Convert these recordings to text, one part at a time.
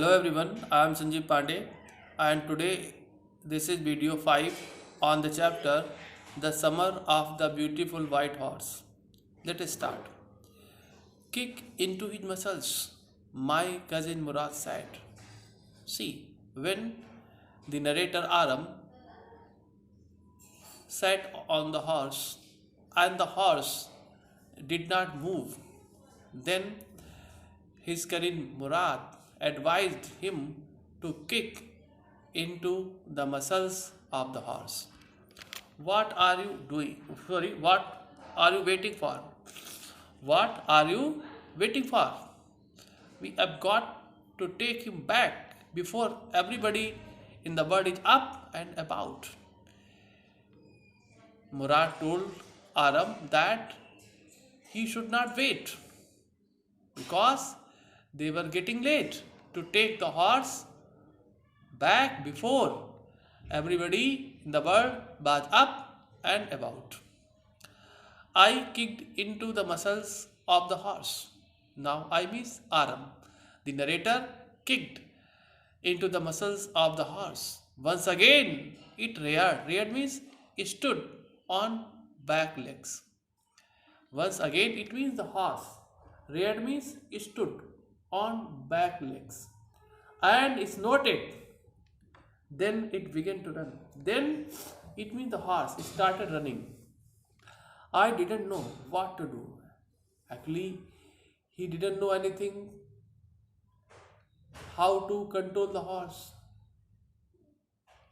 Hello everyone, I am Sanjeev Pandey and today this is video 5 on the chapter The Summer of the Beautiful White Horse. Let us start. Kick into his muscles, my cousin Murad said. See, when the narrator Aram sat on the horse and the horse did not move, then his cousin Murad advised him to kick into the muscles of the horse. What are you doing? What are you waiting for? What are you waiting for? We have got to take him back before everybody in the world is up and about. Murad told Aram that he should not wait because they were getting late to take the horse back before everybody in the world was up and about. I kicked into the muscles of the horse. Now I miss Aram. The narrator kicked into the muscles of the horse. Once again, it reared. Reared means it stood on back legs. Once again, it means the horse. Reared means it stood on back legs. And it's noted. Then it began to run. Then it means the horse started running. I didn't know what to do. Actually, he didn't know anything how to control the horse.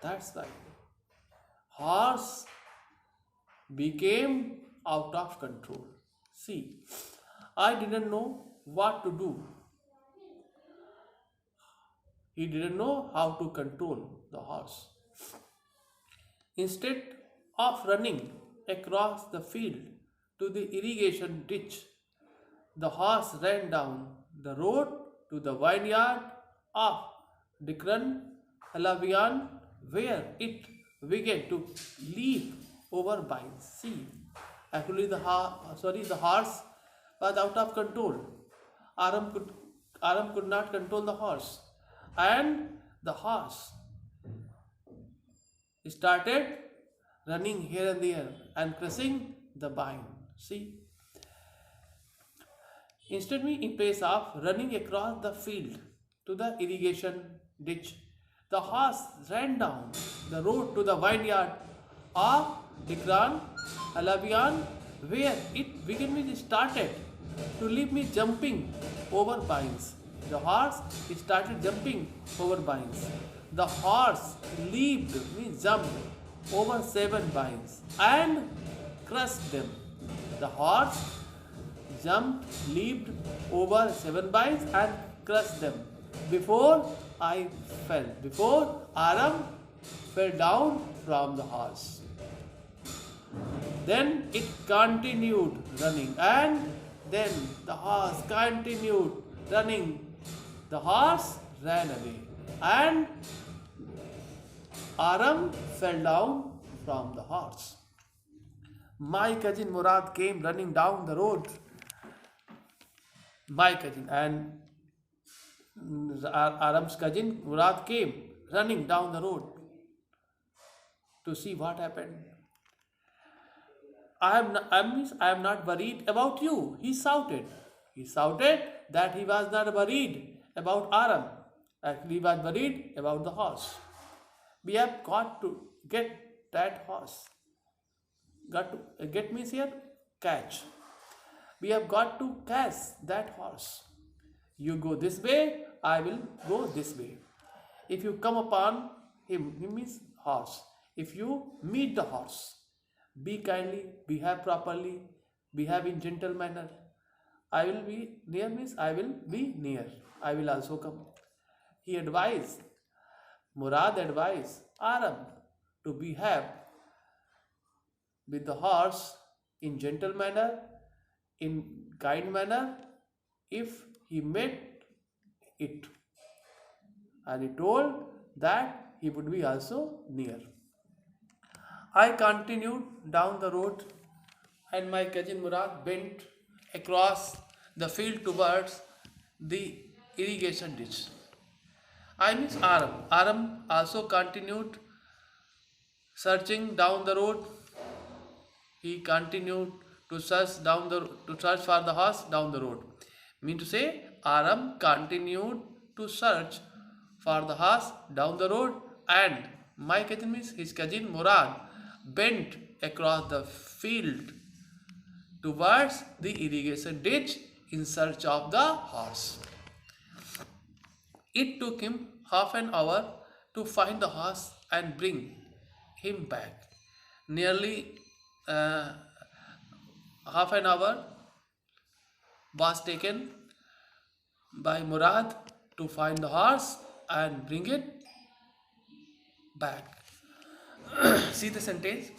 That's why horse became out of control. See, I didn't know what to do. He didn't know how to control the horse. Instead of running across the field to the irrigation ditch, the horse ran down the road to the vineyard of Dikran Halabian, where it began to leap over vines. See, actually the horse was out of control. Aram could not control the horse, and the horse started running here and there and crushing the vine. See, instantly, in place of running across the field to the irrigation ditch, the horse ran down the road to the vineyard of Dikran Alabian, where it started to leave me jumping over vines. The horse started jumping over vines. The horse leaped, means jumped over 7 vines and crushed them. The horse jumped, leaped over 7 vines and crushed them before I fell, before Aram fell down from the horse. Then it continued running, and then the horse continued running. The horse ran away, and Aram fell down from the horse. My cousin Murad came running down the road. My cousin and Aram's cousin Murad came running down the road to see what happened. I am not worried about you, he shouted. He shouted that he was not worried about Aram. Actually, he was worried about the horse. We have got to get that horse. Got to get means here catch. We have got to catch that horse. You go this way, I will go this way. If you come upon him means horse. If you meet the horse, be kindly, behave properly, behave in gentle manner. I will be near means I will be near. I will also come. He advised, Murad advised Aram to behave with the horse in gentle manner, in kind manner, if he met it. And he told that he would be also near. I continued down the road, and my cousin Murad went across the field towards the irrigation ditch. I miss Aram. Aram also continued searching down the road. He continued to search for the horse down the road. Mean to say, Aram continued to search for the horse down the road, and my cousin means his cousin Murad bent across the field towards the irrigation ditch in search of the horse. It took him half an hour to find the horse and bring him back. Nearly uh, half an hour was taken by Murad to find the horse and bring it back. See the sentence?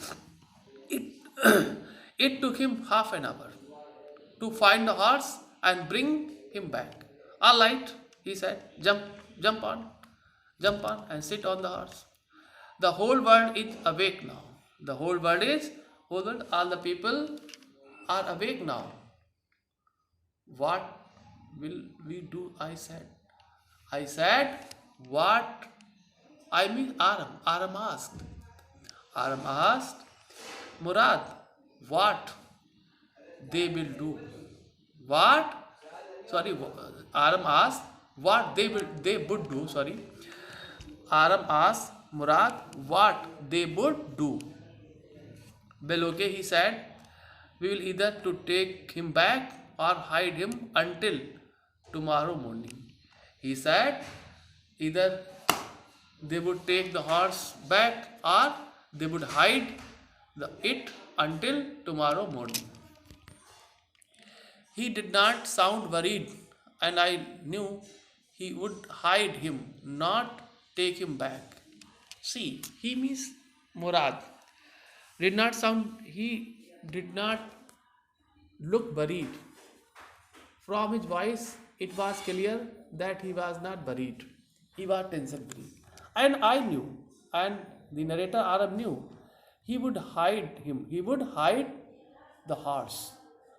It, it took him half an hour to find the horse and bring him back. All right, he said, jump on and sit on the horse. The whole world is awake now. All the people are awake now. What will we do? I said, what? I mean Aram. Aram asked, Murad, what they will do? What? Sorry, Aram asked what they would do. Sorry. Aram asked Murad what they would do. Beloke, he said, we will either to take him back or hide him until tomorrow morning. He said, either they would take the horse back or they would hide it until tomorrow morning. He did not sound worried, and I knew he would hide him, not take him back. See, he means Murad. He did not look worried. From his voice, it was clear that he was not worried. He was tension free. And I knew, and the narrator Aram knew, he would hide him. He would hide the horse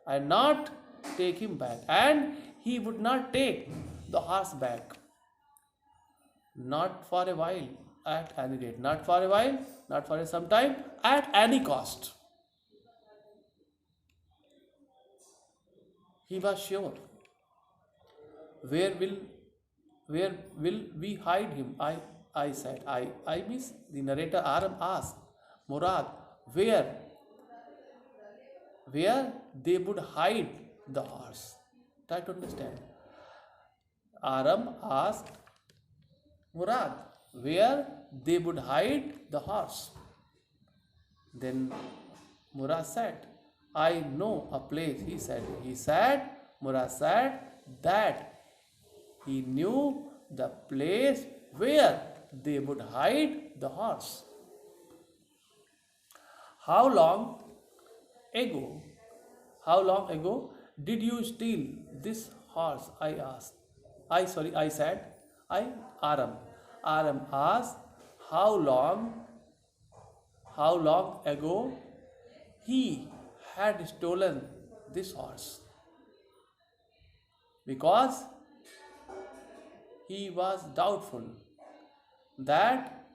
and not take him back. And he would not take the horse back. Not for a while, at any rate. Not for a while, not for some time, at any cost. He was sure. Where will we hide him? I said. I miss the narrator Aram asked Murad where they would hide the horse. Try to understand. Aram asked Murad where they would hide the horse. Then Murad said, I know a place, he said. Murad said that he knew the place where they would hide the horse. How long ago did you steal this horse? I asked. I said. Aram. Aram asked how long ago he had stolen this horse. Because he was doubtful that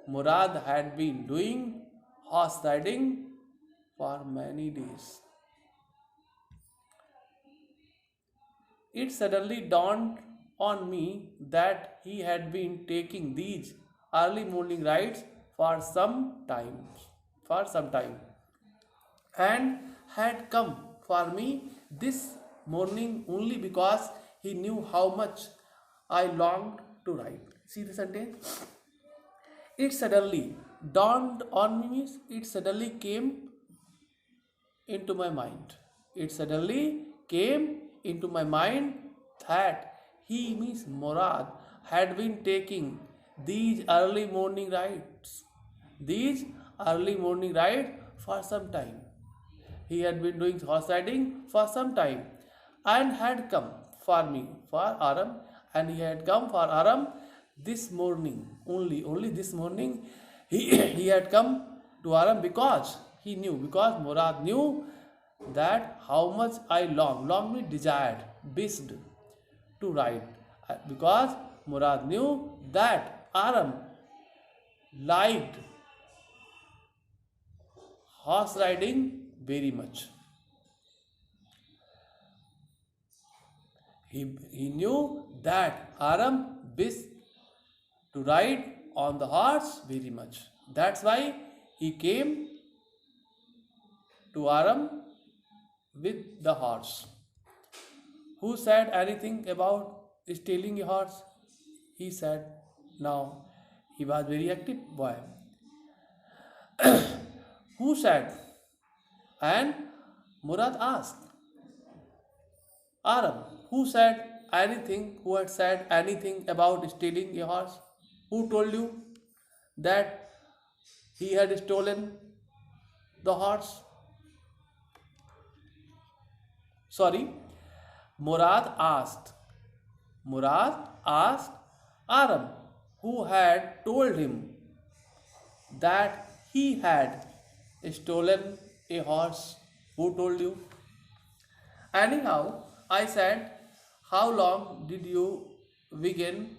Murad had been doing horse riding for many days. It suddenly dawned on me that he had been taking these early morning rides for some time and had come for me this morning only because he knew how much I longed to ride. See the sentence? It suddenly dawned on me means it suddenly came into my mind. It suddenly came into my mind that he means Murad had been taking these early morning rides for some time. He had been doing horse riding for some time and had come for Aram, and he had come for Aram this morning only this morning. He had come to Aram because Murad knew that how much I long means desired, wished to ride, because Murad knew that Aram liked horse riding very much. He knew that Aram wished to ride on the horse very much. That's why he came to Aram with the horse. Who said anything about stealing a horse? He said, now he was very active boy. Who said? And Murad asked, Aram, who said anything, who had said anything about stealing a horse? Who told you that he had stolen the horse? Sorry, Murad asked. Murad asked Aram, who had told him that he had stolen a horse. Who told you? Anyhow, I said, how long did you begin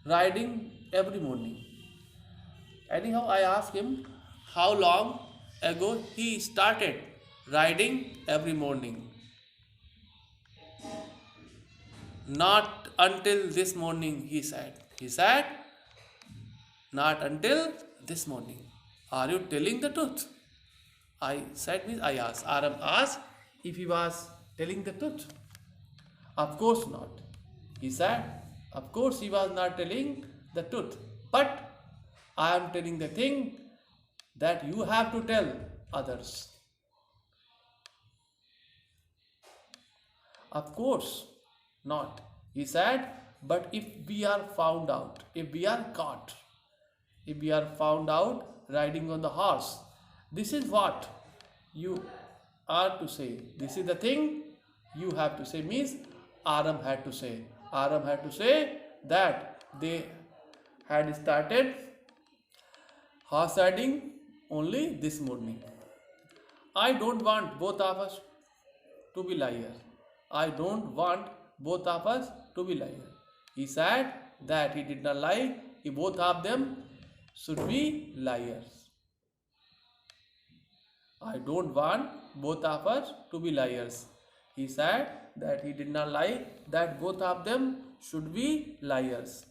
riding every morning? Anyhow, I asked him how long ago he started riding every morning. Not until this morning, he said. He said, not until this morning. Are you telling the truth? I said, I asked. Aram asked if he was telling the truth. Of course not. He said, of course he was not telling the truth. But I am telling the thing that you have to tell others. Of course not. He said, but if we are found out, if we are caught, if we are found out riding on the horse, this is what you are to say. This is the thing you have to say. Means Aram had to say. Aram had to say that they had started horse riding only this morning. I don't want both of us to be liars. I don't want both of us to be liars. He said that he did not lie. Both of them should be liars. I don't want both of us to be liars. He said that he did not lie, that both of them should be liars.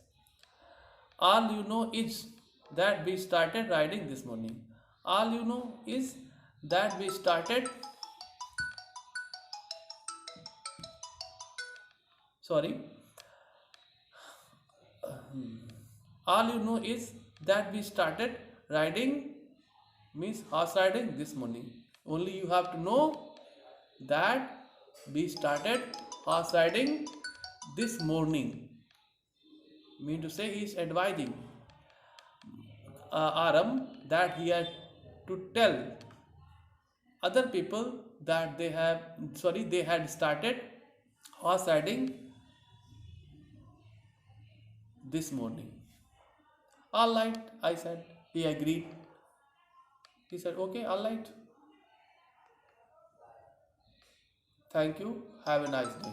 All you know is that we started riding this morning. All you know is that we started. Sorry. All you know is that we started riding, means horse riding this morning. Only you have to know that we started horse riding this morning. Mean to say he is advising Aram that he had to tell other people that they had started horse riding this morning. All right, I said. He agreed. He said, okay, all right. Thank you. Have a nice day.